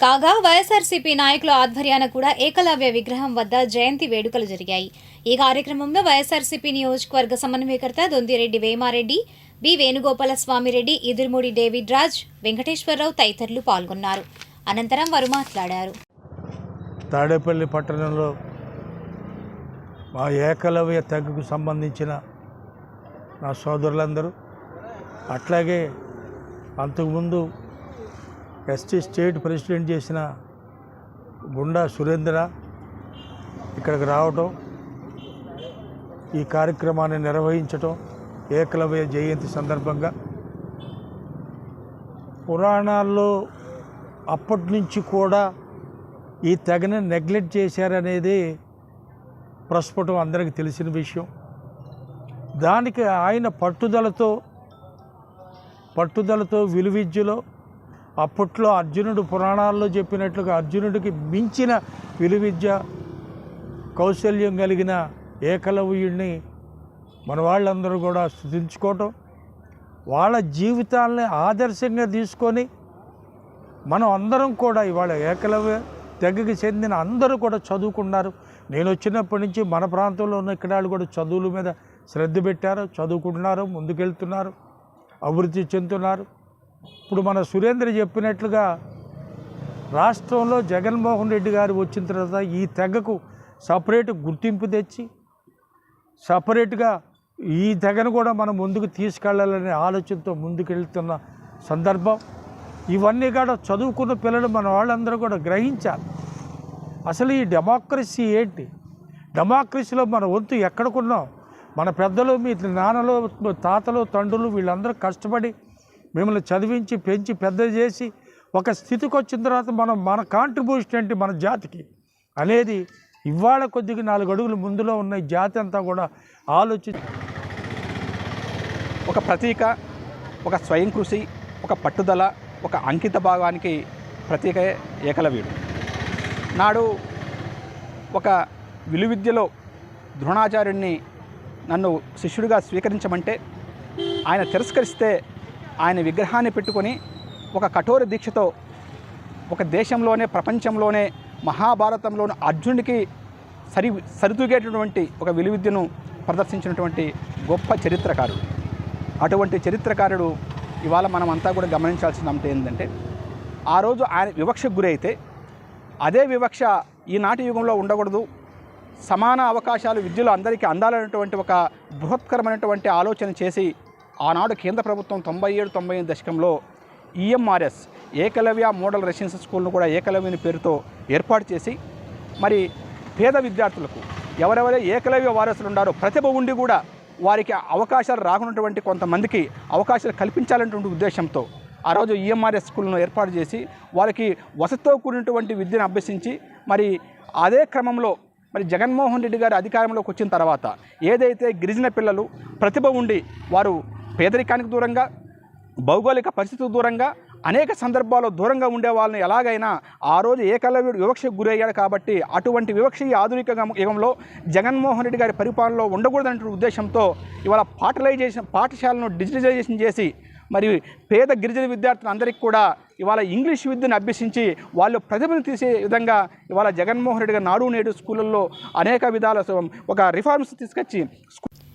కాగా వైఎస్ఆర్సీపీ నాయకుల ఆధ్వర్యాన కూడా ఏకలవ్య విగ్రహం వద్ద జయంతి వేడుకలు జరిగాయి. ఈ కార్యక్రమంలో వైఎస్ఆర్సీపీ నియోజకవర్గ సమన్వయకర్త దొందిరెడ్డి వేమారెడ్డి, బి వేణుగోపాల స్వామిరెడ్డి, ఇదురుమూడి డేవిడ్ రాజ్, వెంకటేశ్వరరావు తదితరులు పాల్గొన్నారు. అనంతరం వారు మాట్లాడారు. తాడేపల్లి పట్టణంలో మా ఏకలవ్య తెగకు సంబంధించిన నా సోదరులందరూ, అట్లాగే అంతకుముందు ఎస్టీ స్టేట్ ప్రెసిడెంట్ చేసిన గుండా సురేంద్ర ఇక్కడికి రావటం, ఈ కార్యక్రమాన్ని నిర్వహించటం ఏకలవ్య జయంతి సందర్భంగా. పురాణాల్లో అప్పటి నుంచి కూడా ఈ తెగని నెగ్లెక్ట్ చేశారనేది ప్రస్ఫుటం అందరికీ తెలిసిన విషయం. దానికి ఆయన పట్టుదలతో విలువిద్యలో అప్పట్లో అర్జునుడు పురాణాల్లో చెప్పినట్లుగా అర్జునుడికి మించిన విలువిద్య కౌశల్యం కలిగిన ఏకలవ్యుడిని మన వాళ్ళందరూ కూడా స్తుతించుకోవటం, వాళ్ళ జీవితాలని ఆదర్శంగా తీసుకొని మనం అందరం కూడా ఇవాళ ఏకలవ్య తెగకి చెందిన అందరూ కూడా చదువుకున్నారు. నేను వచ్చినప్పటి నుంచి మన ప్రాంతంలో ఉన్న ఇక్కడ వాళ్ళు కూడా చదువుల మీద శ్రద్ధ పెట్టారు, చదువుకుంటున్నారు, ముందుకెళ్తున్నారు, అభివృద్ధి చెందుతున్నారు. ఇప్పుడు మన సురేంద్ర చెప్పినట్లుగా రాష్ట్రంలో జగన్మోహన్ రెడ్డి గారు వచ్చిన తర్వాత ఈ తెగకు సపరేట్ గుర్తింపు తెచ్చి సపరేట్గా ఈ తెగను కూడా మనం ముందుకు తీసుకెళ్లాలనే ఆలోచనతో ముందుకెళ్తున్న సందర్భం. ఇవన్నీ కూడా చదువుకున్న పిల్లలు మన వాళ్ళందరూ కూడా గ్రహించాలి. అసలు ఈ డెమోక్రసీ ఏంటి, డెమోక్రసీలో మన వంతు ఎక్కడికున్నాం. మన పెద్దలు, మీ నాన్నలు, తాతలు, తండ్రులు వీళ్ళందరూ కష్టపడి మిమ్మల్ని చదివించి పెంచి పెద్ద చేసి ఒక స్థితికి వచ్చిన తర్వాత మన కాంట్రిబ్యూషన్ ఏంటి మన జాతికి అనేది ఇవాళ కొద్దిగా 4 అడుగులు ముందులో ఉన్న ఈ జాతి అంతా కూడా ఒక ప్రతీక, ఒక స్వయం కృషి, ఒక పట్టుదల, ఒక అంకిత భావానికి ప్రతీక ఏకలవ్యుడు. నాడు ఒక విలువిద్యలో ద్రోణాచార్యుడిని నన్ను శిష్యుడిగా స్వీకరించమంటే ఆయన తిరస్కరిస్తే ఆయన విగ్రహాన్ని పెట్టుకొని ఒక కఠోర దీక్షతో ఒక దేశంలోనే ప్రపంచంలోనే మహాభారతంలోని అర్జునుడికి సరితూగేటటువంటి ఒక విలువిద్యను ప్రదర్శించినటువంటి గొప్ప చరిత్రకారుడు. అటువంటి చరిత్రకారుడు ఇవాళ మనం అంతా కూడా గమనించాల్సిన అంశం ఏంటంటే, ఆ రోజు ఆయన వివక్షకు గురైతే అదే వివక్ష ఈనాటి యుగంలో ఉండకూడదు, సమాన అవకాశాలు విద్యలో అందరికీ అందాలనేటువంటి ఒక బృహత్కరమైనటువంటి ఆలోచన చేసి ఆనాడు కేంద్ర ప్రభుత్వం 97-98 దశకంలో ఈఎంఆర్ఎస్ ఏకలవ్య మోడల్ రెసిడెన్షియల్ స్కూల్ను కూడా ఏకలవ్యుని పేరుతో ఏర్పాటు చేసి మరి పేద విద్యార్థులకు ఎవరెవరైతే ఏకలవ్య వారసులు ఉన్నారో ప్రతిభ ఉండి కూడా వారికి అవకాశాలు రాకున్నటువంటి కొంతమందికి అవకాశాలు కల్పించాలనేటువంటి ఉద్దేశంతో ఆ రోజు ఈఎంఆర్ఎస్ స్కూల్ను ఏర్పాటు చేసి వారికి వసతితో కూడినటువంటి విద్యను అభ్యసించి మరి అదే క్రమంలో మరి జగన్మోహన్ రెడ్డి గారు అధికారంలోకి వచ్చిన తర్వాత ఏదైతే గిరిజన పిల్లలు ప్రతిభ ఉండి వారు పేదరికానికి దూరంగా, భౌగోళిక పరిస్థితులకు దూరంగా, అనేక సందర్భాల్లో దూరంగా ఉండే వాళ్ళని ఎలాగైనా ఆ రోజు ఏకలవ్యుడు వివక్షకు గురయ్యాడు. కాబట్టి అటువంటి వివక్ష ఈ ఆధునిక యుగంలో జగన్మోహన్ రెడ్డి గారి పరిపాలనలో ఉండకూడదనే ఉద్దేశంతో ఇవాళ పాఠశాలను డిజిటలైజేషన్ చేసి మరి పేద గిరిజన విద్యార్థులందరికీ కూడా ఇవాళ ఇంగ్లీష్ విద్యను అభ్యసించి వాళ్ళు ప్రతిభను తీసే విధంగా ఇవాళ జగన్మోహన్ రెడ్డి గారు నాడు నేడు స్కూళ్ళల్లో అనేక విధాల ఒక రిఫార్మ్స్ తీసుకొచ్చి